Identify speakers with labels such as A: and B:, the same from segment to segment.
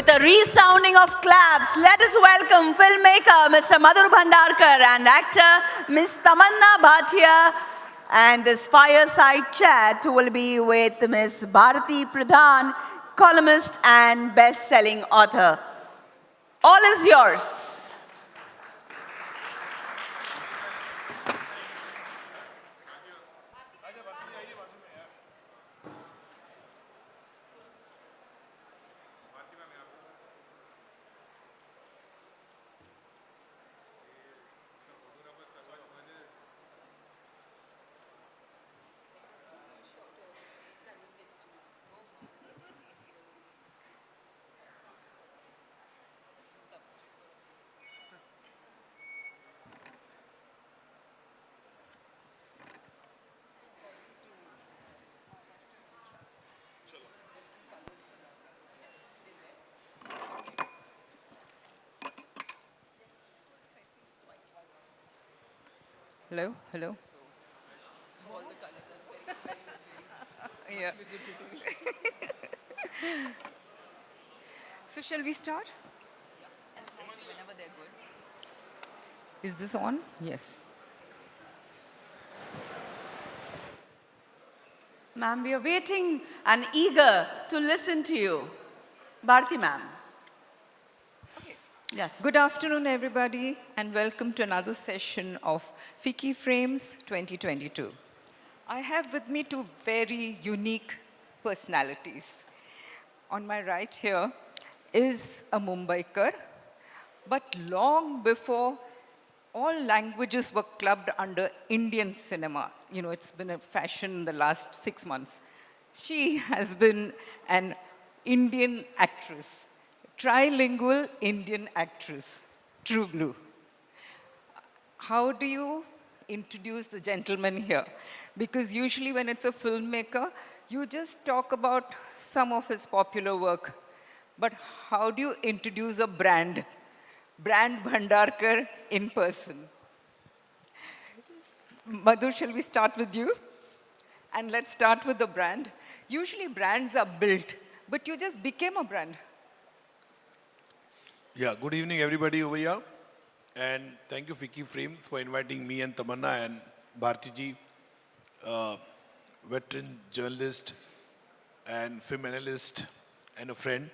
A: With a resounding of claps, let us welcome filmmaker Mr. Madhur Bhandarkar and actor Ms. Tamannaah Bhatia, and this fireside chat will be with Ms. Bharathi Pradhan, columnist and best-selling author. All is yours.
B: Hello, hello. Yeah. So shall we start? Whenever they're good. Is this on? Yes.
A: Ma'am, we are waiting and eager to listen to you. Bharati ma'am. Yes.
B: Good afternoon, everybody, and welcome to another session of Ficci Frames 2022. I have with me two very unique personalities. On my right here is a Mumbaikar, but long before all languages were clubbed under Indian cinema, you know, it's been a fashion in the last 6 months. She has been an Indian actress. Trilingual Indian actress, true blue. How do you introduce the gentleman here? Because usually when it's a filmmaker, you just talk about some of his popular work. But how do you introduce a brand? Brand Bhandarkar in person. Madhur, shall we start with you? And let's start with the brand. Usually brands are built, but you just became a brand.
C: Yeah, good evening everybody over here, and thank you Ficci Frames for inviting me and Tamannaah and Bharati ji, veteran journalist and film analyst and a friend.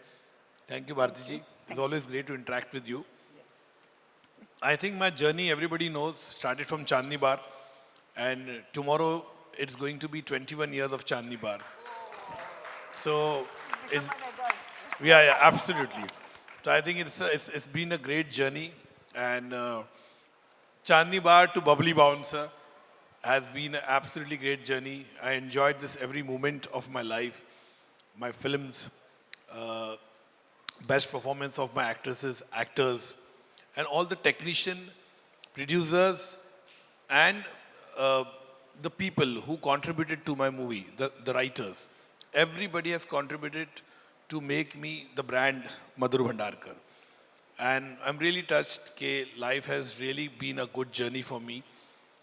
C: Thank you Bharati ji. It's always great to interact with you.
B: Yes.
C: I think my journey, everybody knows, started from Chandni Bar, and tomorrow it's going to be 21 years of Chandni Bar. So, yeah, absolutely. So I think it's been a great journey, and Chandni Bar to Bubbly Bouncer has been an absolutely great journey. I enjoyed this every moment of my life, my films, best performance of my actresses, actors, and all the technician, producers, and the people who contributed to my movie, the writers. Everybody has contributed to make me the brand Madhur Bhandarkar. And I'm really touched that life has really been a good journey for me,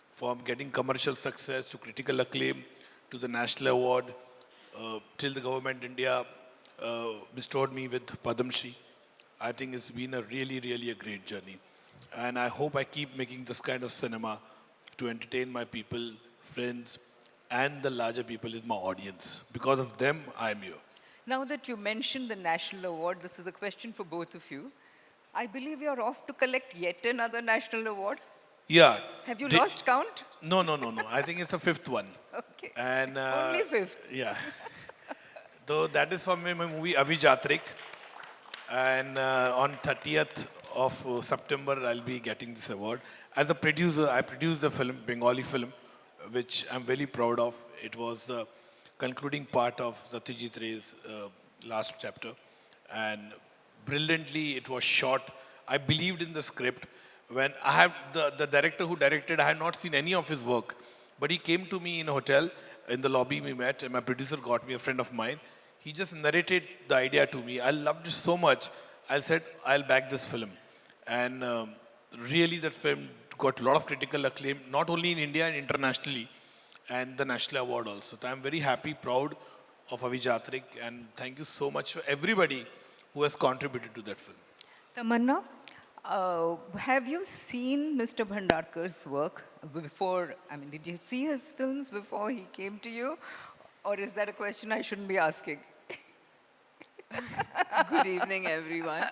C: from getting commercial success to critical acclaim to the national award, till the government India bestowed me with Padam Shri. I think it's been a really, really a great journey. And I hope I keep making this kind of cinema to entertain my people, friends, and the larger people is my audience. Because of them, I'm here.
B: Now that you mentioned the national award, this is a question for both of you. I believe you're off to collect yet another national award.
C: Yeah.
B: Have you lost count?
C: No. I think it's the fifth one.
B: Okay.
C: And
B: Only fifth.
C: Yeah. So that is for my movie Avijatrik. And on 30th of September, I'll be getting this award. As a producer, I produced the film, Bengali film, which I'm very proud of. It was the concluding part of Satyajit Ray's last chapter. And brilliantly, it was shot. I believed in the script. When I have the director who directed, I had not seen any of his work. But he came to me in a hotel, in the lobby we met, and my producer got me, a friend of mine. He just narrated the idea to me. I loved it so much. I said, I'll back this film. And really that film got a lot of critical acclaim, not only in India and internationally, and the national award also. So I'm very happy, proud of Avijatrik, and thank you so much for everybody who has contributed to that film.
B: Tamannaah, have you seen Mr. Bhandarkar's work before? I mean, did you see his films before he came to you? Or is that a question I shouldn't be asking?
D: Good evening, everyone.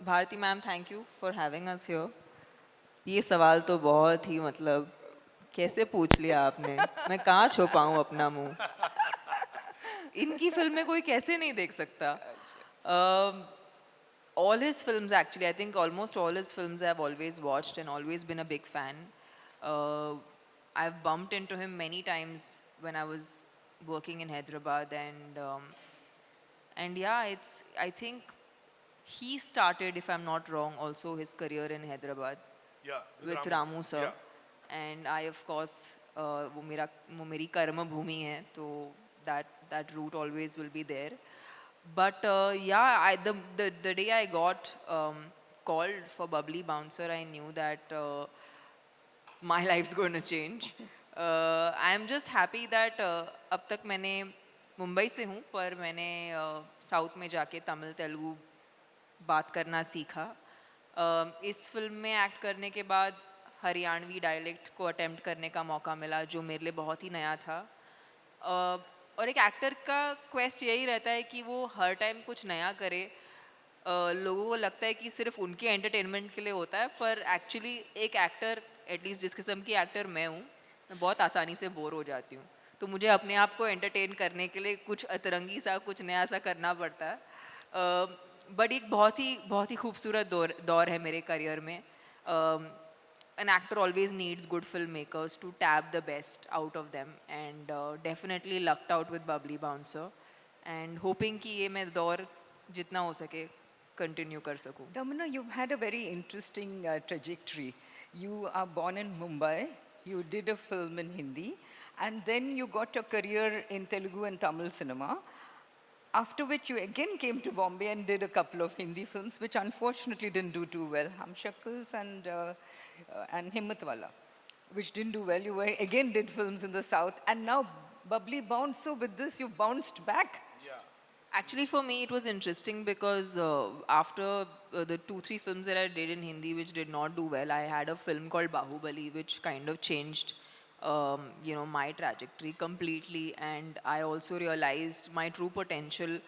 D: Bharati ma'am, thank you for having us here. ये सवाल तो बहुत ही मतलब कैसे पूछ लिया आपने? मैं कहाँ छुपाऊँ अपना मुंह? इनकी फिल्म में कोई कैसे नहीं देख सकता? All his films, actually, I think almost all his films I've always watched and always been a big fan. I've bumped into him many times when I was working in Hyderabad, and yeah, I think he started, if I'm not wrong, also his career in Hyderabad
C: Yeah,
D: with Ramu sir.
C: Yeah.
D: And I, of course, वो मेरी कर्म भूमि है, तो that route always will be there. But yeah, the day I got called for Bubbly Bouncer, I knew that my life's going to change. I'm just happy that अब तक मैंने मुंबई से हूँ, पर मैंने साउथ में जाके तमिल तेलुगु बात करना सीखा. इस फिल्म में एक्ट करने के बाद हरियाणवी डायलेक्ट को अटेम्प्ट करने का मौका मिला, जो मेरे लिए बहुत ही नया था. और एक एक्टर का क्वेस्ट यही रहता है कि वो हर टाइम कुछ नया करे. लोगों को लगता है कि सिर्फ उनके एंटरटेनमेंट के लिए होता है, पर एक्चुअली एक एक्टर, एटलीस्ट जिस किस्म की एक्टर मैं हूँ, मैं बहुत आसानी से बोर हो जाती हूँ. तो मुझे अपने आप को एंटरटेन करने के लिए कुछ अतरंगी सा, कुछ नया सा करना पड़ता है. बट एक बहुत ही खूबसूरत दौर है मेरे करियर में. An actor always needs good filmmakers to tap the best out of them, and definitely lucked out with Bubbly Bouncer, and hoping कि ये मैं दौर जितना हो सके continue कर सकूँ.
B: Tamannaah, you've had a very interesting trajectory. You are born in Mumbai, you did a film in Hindi, and then you got a career in Telugu and Tamil cinema. After which you again came to Bombay and did a couple of Hindi films, which unfortunately didn't do too well. Hum Shakals and Himmatwala, which didn't do well. You again did films in the South, and now Bubbly Bounce. So with this, you bounced back.
D: Actually, for me, it was interesting because after the 2-3 films that I did in Hindi, which did not do well, I had a film called Bahubali, which kind of changed, my trajectory completely. And I also realized my true potential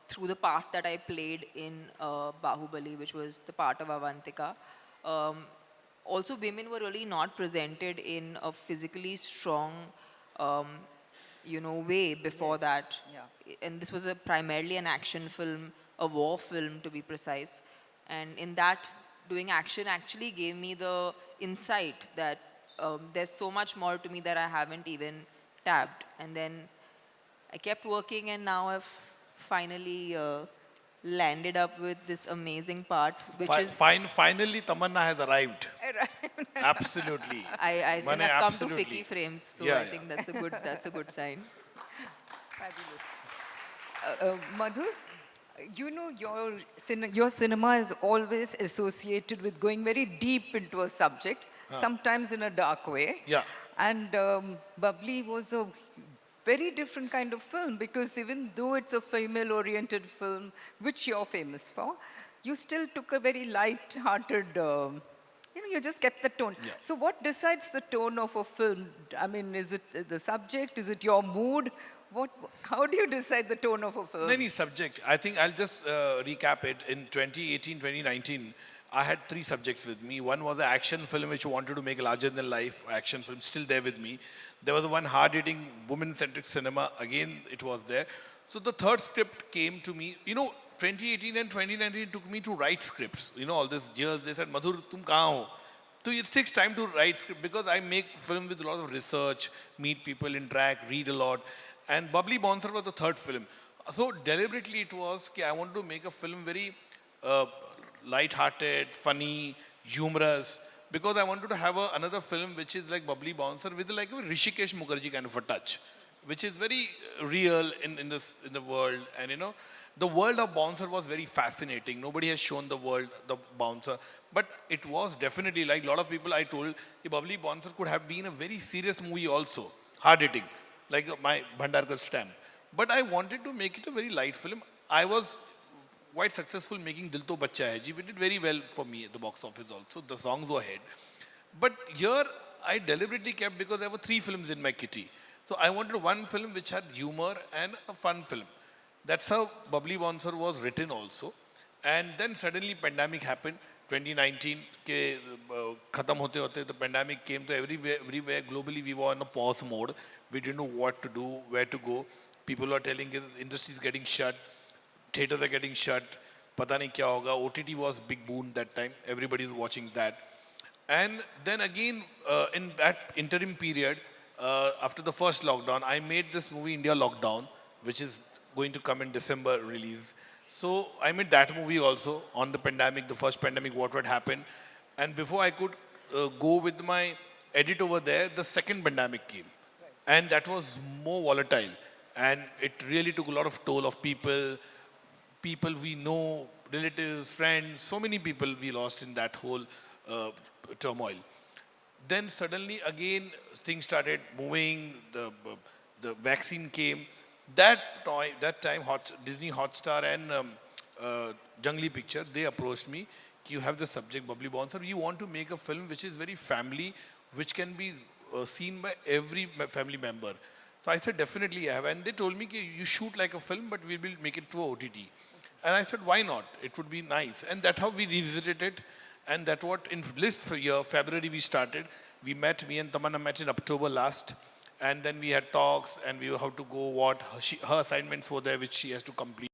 D: through the part that I played in Bahubali, which was the part of Avantika. Also, women were really not presented in a physically strong, way before that.
B: Yeah.
D: And this was primarily an action film, a war film to be precise. And in that, doing action actually gave me the insight that there's so much more to me that I haven't even tapped. And then I kept working, and now I've finally landed up with this amazing part, which is...
C: Finally, Tamannaah has arrived. Absolutely.
D: I
C: Mane,
D: think I've come
C: absolutely.
D: to Ficci Frames, so
C: Yeah,
D: I think that's a good sign.
B: Fabulous. Madhur, your cinema is always associated with going very deep into a subject, sometimes in a dark way.
C: Yeah.
B: And Bubbly was a very different kind of film, because even though it's a female-oriented film, which you're famous for, you still took a very light-hearted, you just kept the tone.
C: Yeah.
B: So what decides the tone of a film? I mean, is it the subject? Is it your mood? How do you decide the tone of a film?
C: Any subject. I think I'll just recap it. In 2018, 2019, I had 3 subjects with me. One was an action film which wanted to make a larger-than-life action film, still there with me. There was one hard-hitting, women-centric cinema. Again, it was there. So the third script came to me. 2018 and 2019 took me to write scripts. All these years, they said, Madhur, tum kahan ho? So it takes time to write script, because I make film with a lot of research, meet people, interact, read a lot. And Bubbly Bouncer was the third film. So deliberately it was, I want to make a film very light-hearted, funny, humorous, because I wanted to have another film which is like Bubbly Bouncer with like a Rishikesh Mukherjee kind of a touch, which is very real in the world. And the world of Bouncer was very fascinating. Nobody has shown the world, the Bouncer. But it was definitely, like a lot of people I told, Bubbly Bouncer could have been a very serious movie also, hard-hitting, like my Bhandarkar stamp. But I wanted to make it a very light film. I was quite successful making Dil To Bachcha Hai Ji. We did very well for me at the box office also. The songs were ahead. But here I deliberately kept, because there were 3 films in my kitty. So I wanted one film which had humor and a fun film. That's how Bubbly Bouncer was written also. And then suddenly pandemic happened. 2019 ke khatam hote hote the pandemic came to everywhere globally. We were on a pause mode. We didn't know what to do, where to go. People were telling us industry is getting shut, theaters are getting shut. Pata nahi kya hoga. OTT was big boon that time. Everybody is watching that. And then again, in that interim period, after the first lockdown, I made this movie India Lockdown, which is going to come in December release. So I made that movie also on the pandemic, the first pandemic, what would happen. And before I could go with my edit over there, the second pandemic came. And that was more volatile. And it really took a lot of toll of people we know, relatives, friends, so many people we lost in that whole turmoil. Then suddenly again things started moving, the vaccine came. That time Disney Hotstar and Jungly Picture, they approached me, you have the subject Bubbly Bouncer, you want to make a film which is very family, which can be seen by every family member. So I said, definitely I have. And they told me, you shoot like a film, but we will make it to OTT. And I said, why not? It would be nice. And that's how we revisited it. And that's what in this year, February, we started. Me and Tamannaah met in October last. And then we had talks and we how to go, what her assignments were there, which she has to complete.